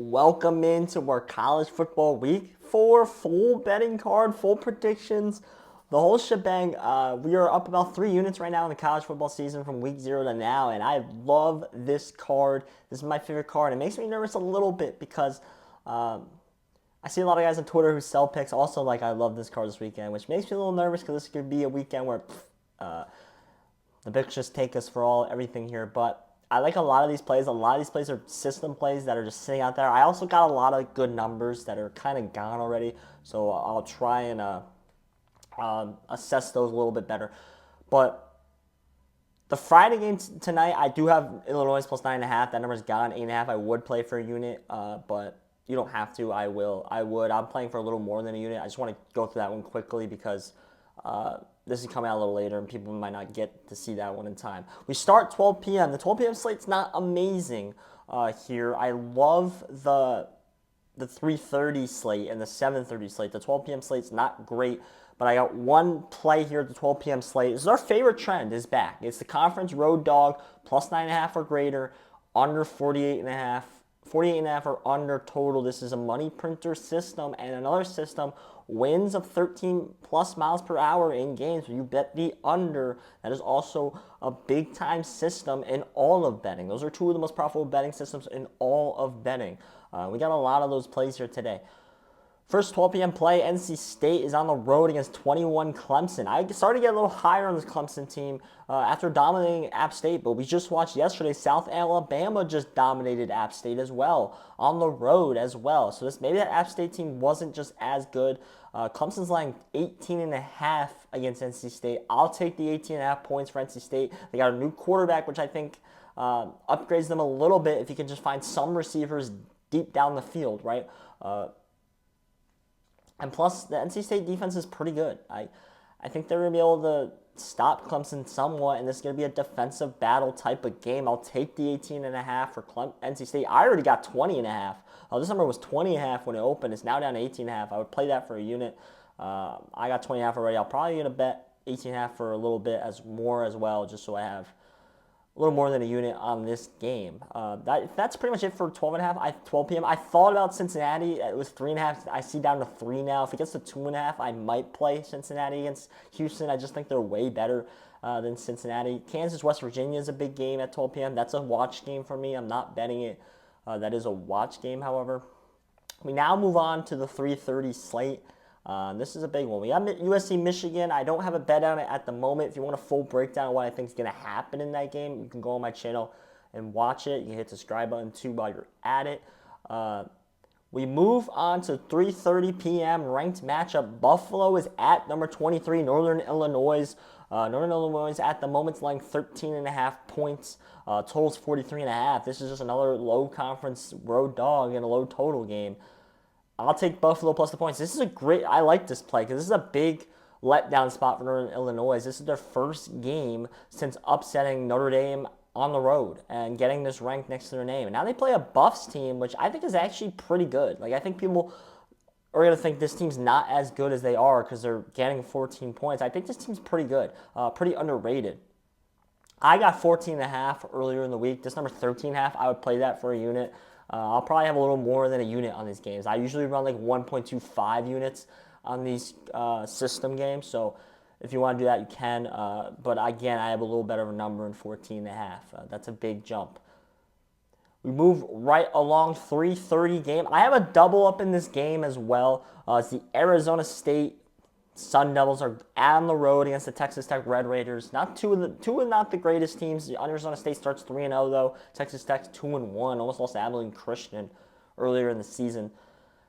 Welcome into our college football week 4 full betting card, full predictions, the whole shebang. We are up about 3 units right now in the college football season from week 0 to now, and I love this card. This is my favorite card. It makes me nervous a little bit because I see a lot of guys on Twitter who sell picks. Also, I love this card this weekend, which makes me a little nervous because this could be a weekend where uh, the picks just take us for everything here. But I like a lot of these plays. A lot of these plays are system plays that are just sitting out there. I also got a lot of good numbers that are kind of gone already. So I'll try and assess those a little bit better. But the Friday game tonight, I do have Illinois plus 9.5. That number's gone. 8.5. I would play for a unit, but you don't have to. I will. I would. I'm playing for a little more than a unit. I just want to go through that one quickly because this is coming out a little later and people might not get to see that one in time. We start 12 p.m. The 12 p.m. slate's not amazing here. I love the 3:30 slate and the 7:30 slate. The 12 p.m. slate's not great, but I got one play here at the 12 p.m. slate. This is our favorite trend is back. It's the conference road dog plus 9.5 or greater, under 48.5. 48.5 or under total. This is a money printer system, and another system, winds of 13 plus miles per hour in games. You bet the under. That is also a big time system in all of betting. Those are two of the most profitable betting systems in all of betting. We got a lot of those plays here today. First 12 p.m. play, NC State is on the road against 21 Clemson. I started to get a little higher on this Clemson team after dominating App State, but we just watched yesterday South Alabama just dominated App State as well, on the road as well. So maybe that App State team wasn't just as good. Clemson's laying 18.5 against NC State. I'll take the 18.5 points for NC State. They got a new quarterback, which I think upgrades them a little bit if you can just find some receivers deep down the field, right? And plus, the NC State defense is pretty good. I think they're going to be able to stop Clemson somewhat, and this is going to be a defensive battle type of game. I'll take the 18.5 for NC State. I already got 20.5. This number was 20.5 when it opened. It's now down to 18.5. I would play that for a unit. I got 20.5 already. I'll probably going to bet 18.5 for a little bit as well, just so I have a little more than a unit on this game. That's pretty much it for 12 p.m. I thought about Cincinnati. It was 3.5. I see down to 3 now. If it gets to 2.5, I might play Cincinnati against Houston. I just think they're way better than Cincinnati. Kansas, West Virginia is a big game at 12 p.m. That's a watch game for me. I'm not betting it. That is a watch game, however. We now move on to the 3:30 slate. This is a big one. We got USC, Michigan. I don't have a bet on it at the moment. If you want a full breakdown of what I think is going to happen in that game, you can go on my channel and watch it. You can hit the subscribe button too while you're at it. We move on to 3:30 p.m. ranked matchup. Buffalo is at number 23, Northern Illinois. Northern Illinois at the moment is laying 13.5 points. Total's 43.5. This is just another low conference road dog in a low total game. I'll take Buffalo plus the points. This is I like this play because this is a big letdown spot for Northern Illinois. This is their first game since upsetting Notre Dame on the road and getting this ranked next to their name. And now they play a Buffs team, which I think is actually pretty good. I think people are going to think this team's not as good as they are because they're getting 14 points. I think this team's pretty good, pretty underrated. I got 14.5 earlier in the week. This number 13.5, I would play that for a unit. I'll probably have a little more than a unit on these games. I usually run 1.25 units on these system games. So if you want to do that, you can. But again, I have a little better of a number in 14.5. That's a big jump. We move right along 3:30 game. I have a double up in this game as well. It's the Arizona State Sun Devils are on the road against the Texas Tech Red Raiders. Two are not the greatest teams. Arizona State starts 3-0 though. Texas Tech 2-1. Almost lost to Abilene Christian earlier in the season.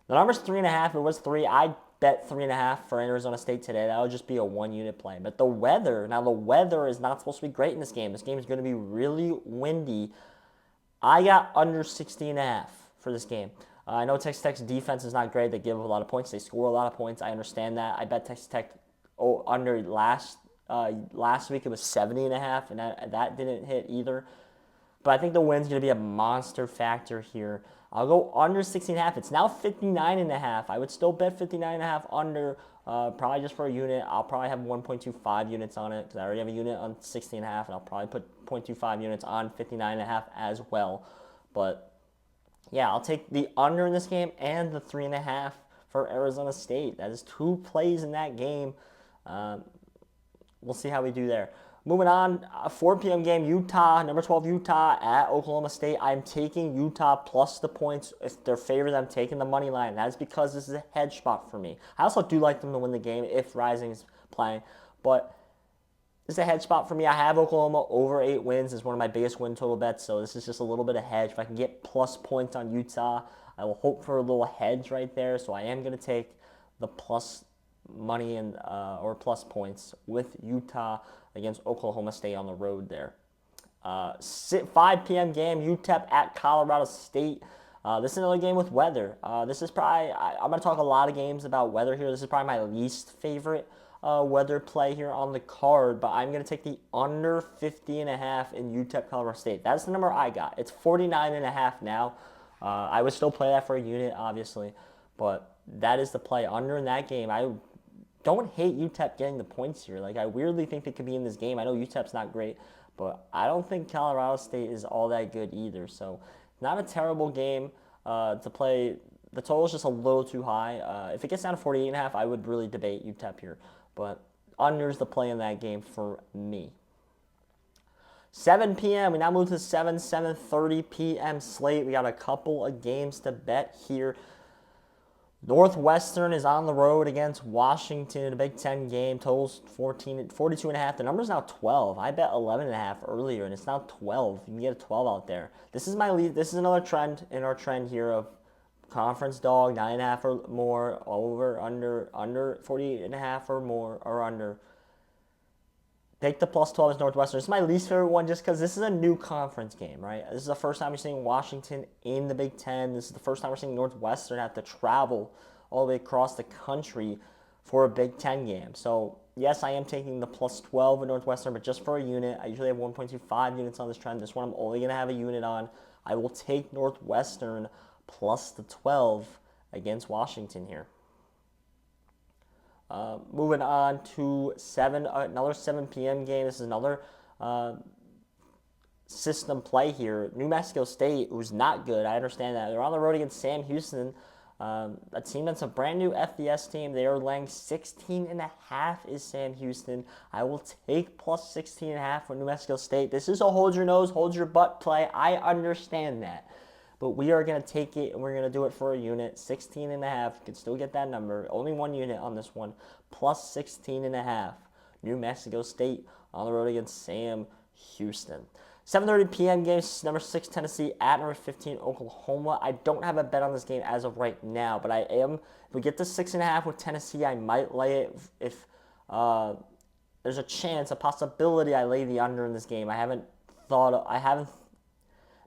The number's 3.5. It was 3. I bet 3.5 for Arizona State today. That would just be a 1-unit play. But the weather is not supposed to be great in this game. This game is going to be really windy. I got under 60.5 for this game. I know Texas Tech's defense is not great. They give up a lot of points. They score a lot of points. I understand that. I bet Texas Tech under last week it was 70.5, and that didn't hit either. But I think the win's going to be a monster factor here. I'll go under 60.5. It's now 59.5. I would still bet 59.5 under, probably just for a unit. I'll probably have 1.25 units on it because I already have a unit on 60.5, and I'll probably put 0.25 units on 59.5 as well. But Yeah, I'll take the under in this game and the 3.5 for Arizona State. That is 2 plays in that game. Um, we'll see how we do there. Moving on, 4 p.m. game, Utah, number 12 Utah at Oklahoma State. I'm taking Utah plus the points. If they're favored, I'm taking the money line. That is because this is a hedge spot for me. I also do like them to win the game if Rising is playing, but this is a hedge spot for me. I have Oklahoma over 8 wins. It's one of my biggest win total bets, so this is just a little bit of hedge. If I can get plus points on Utah, I will hope for a little hedge right there. So I am going to take the plus money and or plus points with Utah against Oklahoma State on the road there. 5 p.m. game, UTEP at Colorado State. This is another game with weather. This is probably, I'm going to talk a lot of games about weather here. This is probably my least favorite weather play here on the card, but I'm going to take the under 50.5 in UTEP Colorado State. That's the number I got. It's 49.5 now. I would still play that for a unit, obviously, but that is the play under in that game. I don't hate UTEP getting the points here. Like, I weirdly think they could be in this game. I know UTEP's not great, but I don't think Colorado State is all that good either. So, not a terrible game to play. The total is just a little too high. If it gets down to 48.5, I would really debate UTEP here. But under's the play in that game for me. 7 p.m. We now move to 7:30 p.m. slate. We got a couple of games to bet here. Northwestern is on the road against Washington in a Big Ten game. Totals 42.5. The number's now 12. I bet 11.5 earlier, and it's now 12. You can get a 12 out there. This is my lead. This is another trend in our trend here of conference dog, 9.5 or more, over, under 48.5 or more, or under. Take the plus 12 as Northwestern. This is my least favorite one just because this is a new conference game, right? This is the first time we're seeing Washington in the Big Ten. This is the first time we're seeing Northwestern have to travel all the way across the country for a Big Ten game. So, yes, I am taking the plus 12 in Northwestern, but just for a unit. I usually have 1.25 units on this trend. This one I'm only going to have a unit on. I will take Northwestern plus the 12 against Washington here. Moving on to another 7 p.m. game. This is another system play here. New Mexico State, who's not good. I understand that. They're on the road against Sam Houston, a team that's a brand new FBS team. They are laying 16.5 is Sam Houston. I will take plus 16.5 for New Mexico State. This is a hold your nose, hold your butt play. I understand that. But we are going to take it, and we're going to do it for a unit. 16.5. You can still get that number. Only one unit on this one. Plus 16.5. New Mexico State on the road against Sam Houston. 7:30 p.m. game, number 6 Tennessee at number 15 Oklahoma. I don't have a bet on this game as of right now, but I am. If we get to 6.5 with Tennessee, I might lay it. If there's a chance, a possibility, I lay the under in this game. I haven't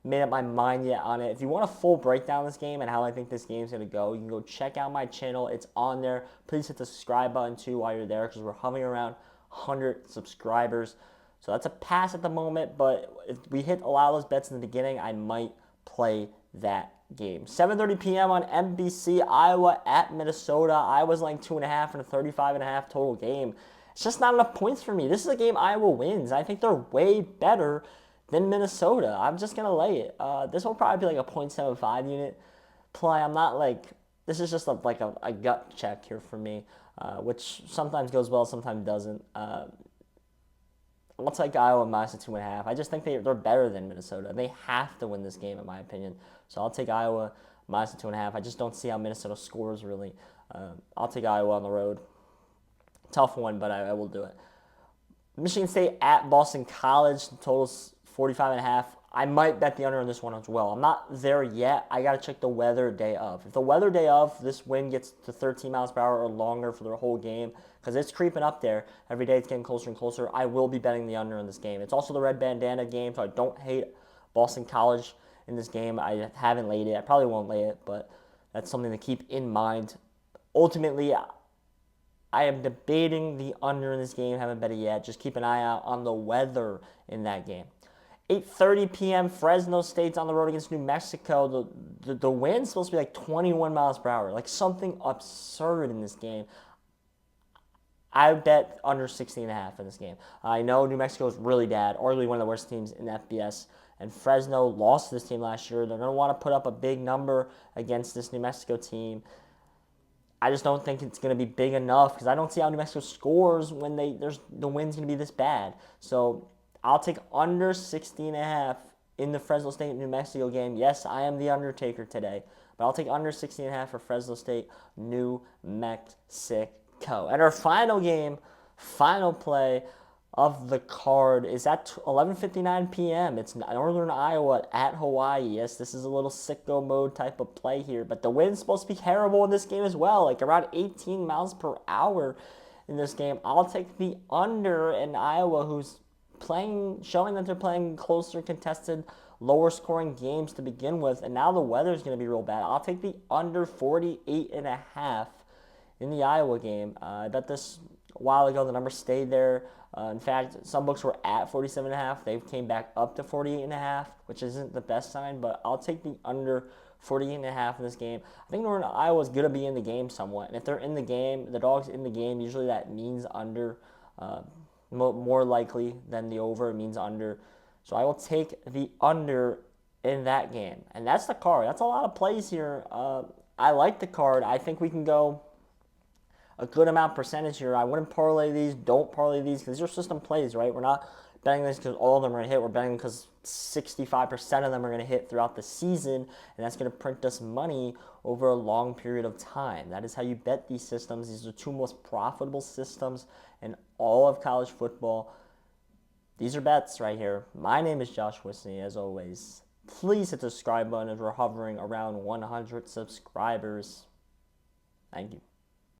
made up my mind yet on it. If you want a full breakdown of this game and how I think this game is going to go, you can go check out my channel. It's on there. Please hit the subscribe button too while you're there because we're hovering around 100 subscribers. So that's a pass at the moment, but if we hit a lot of those bets in the beginning, I might play that game. 7:30 p.m. on NBC, Iowa at Minnesota. Iowa's laying 2.5 and a 35.5 total game. It's just not enough points for me. This is a game Iowa wins. I think they're way better than Minnesota. I'm just going to lay it. This will probably be like a 0.75 unit play. I'm not like, this is just a gut check here for me, which sometimes goes well, sometimes doesn't. I'll take Iowa minus the 2.5. I just think they're better than Minnesota. They have to win this game, in my opinion. So I'll take Iowa minus the 2.5. I just don't see how Minnesota scores, really. I'll take Iowa on the road. Tough one, but I will do it. Michigan State at Boston College. The total's 45.5. I might bet the under on this one as well. I'm not there yet. I got to check the weather day of. If the weather day of, this wind gets to 13 miles per hour or longer for the whole game, because it's creeping up there. Every day it's getting closer and closer. I will be betting the under in this game. It's also the red bandana game, so I don't hate Boston College in this game. I haven't laid it. I probably won't lay it, but that's something to keep in mind. Ultimately, I am debating the under in this game. Haven't bet it yet. Just keep an eye out on the weather in that game. 8:30 p.m. Fresno State's on the road against New Mexico. The wind's supposed to be like 21 miles per hour. Like something absurd in this game. I bet under 16.5 in this game. I know New Mexico is really bad, arguably one of the worst teams in FBS, and Fresno lost to this team last year. They're going to want to put up a big number against this New Mexico team. I just don't think it's going to be big enough because I don't see how New Mexico scores when the win's going to be this bad. So I'll take under 60.5 in the Fresno State New Mexico game. Yes, I am the Undertaker today, but I'll take under 60.5 for Fresno State New Mexico. And our final game, final play of the card is at 11:59 p.m. It's Northern Iowa at Hawaii. Yes, this is a little sicko mode type of play here, but the wind's supposed to be terrible in this game as well, like around 18 miles per hour in this game. I'll take the under in Iowa, who's showing that they're playing closer, contested, lower scoring games to begin with, and now the weather's going to be real bad. I'll take the under 48.5 in the Iowa game. I bet this a while ago the number stayed there. In fact, some books were at 47.5. They came back up to 48.5, which isn't the best sign, but I'll take the under 48.5 in this game. I think Northern Iowa is going to be in the game somewhat, and if they're in the game, the dog's in the game, usually that means under, more likely than the over. It means under. So I will take the under in that game, and that's the card. That's a lot of plays here. I like the card. I think we can go a good amount percentage here. I wouldn't parlay these. Don't parlay these because these are system plays, right? We're not betting this because all of them are going to hit. We're betting because 65% of them are going to hit throughout the season, and that's going to print us money over a long period of time. That is how you bet these systems. These are the two most profitable systems in all of college football. These are bets right here. My name is Josh Whitney, as always. Please hit the subscribe button as we're hovering around 100 subscribers. Thank you.